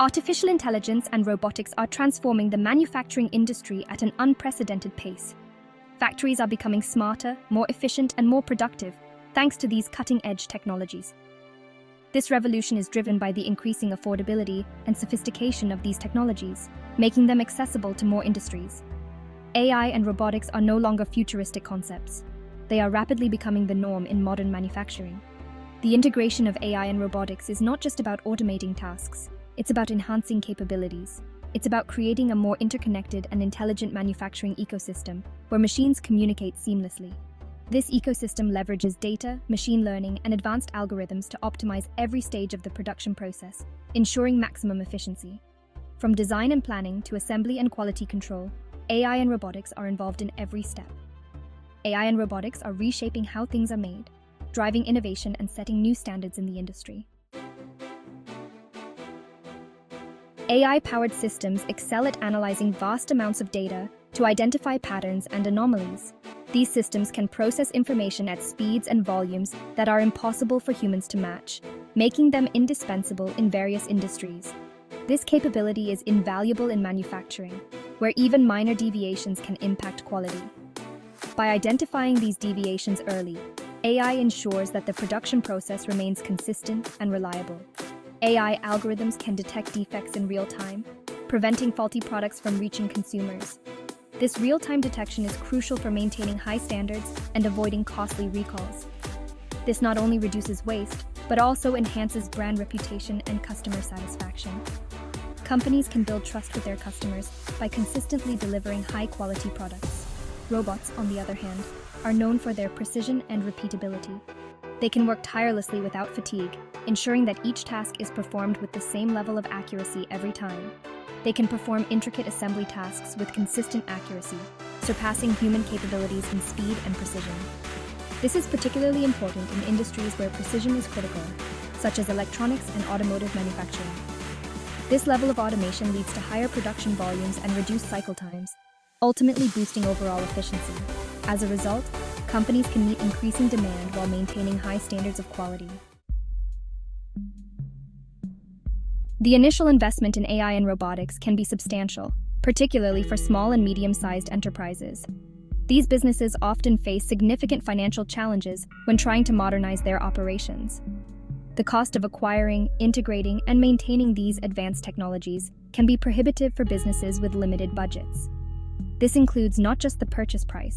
Artificial intelligence and robotics are transforming the manufacturing industry at an unprecedented pace. Factories are becoming smarter, more efficient, and more productive thanks to these cutting-edge technologies. This revolution is driven by the increasing affordability and sophistication of these technologies, making them accessible to more industries. AI and robotics are no longer futuristic concepts. They are rapidly becoming the norm in modern manufacturing. The integration of AI and robotics is not just about automating tasks, it's about enhancing capabilities. It's about creating a more interconnected and intelligent manufacturing ecosystem where machines communicate seamlessly. This ecosystem leverages data, machine learning, and advanced algorithms to optimize every stage of the production process, ensuring maximum efficiency. From design and planning to assembly and quality control, AI and robotics are involved in every step. AI and robotics are reshaping how things are made, driving innovation and setting new standards in the industry. AI-powered systems excel at analyzing vast amounts of data to identify patterns and anomalies. These systems can process information at speeds and volumes that are impossible for humans to match, making them indispensable in various industries. This capability is invaluable in manufacturing, where even minor deviations can impact quality. By identifying these deviations early, AI ensures that the production process remains consistent and reliable. AI algorithms can detect defects in real time, preventing faulty products from reaching consumers. This real-time detection is crucial for maintaining high standards and avoiding costly recalls. This not only reduces waste, but also enhances brand reputation and customer satisfaction. Companies can build trust with their customers by consistently delivering high-quality products. Robots, on the other hand, are known for their precision and repeatability. They can work tirelessly without fatigue, ensuring that each task is performed with the same level of accuracy every time. They can perform intricate assembly tasks with consistent accuracy, surpassing human capabilities in speed and precision. This is particularly important in industries where precision is critical, such as electronics and automotive manufacturing. This level of automation leads to higher production volumes and reduced cycle times, ultimately boosting overall efficiency. As a result, companies can meet increasing demand while maintaining high standards of quality. The initial investment in AI and robotics can be substantial, particularly for small and medium-sized enterprises. These businesses often face significant financial challenges when trying to modernize their operations. The cost of acquiring, integrating, and maintaining these advanced technologies can be prohibitive for businesses with limited budgets. This includes not just the purchase price,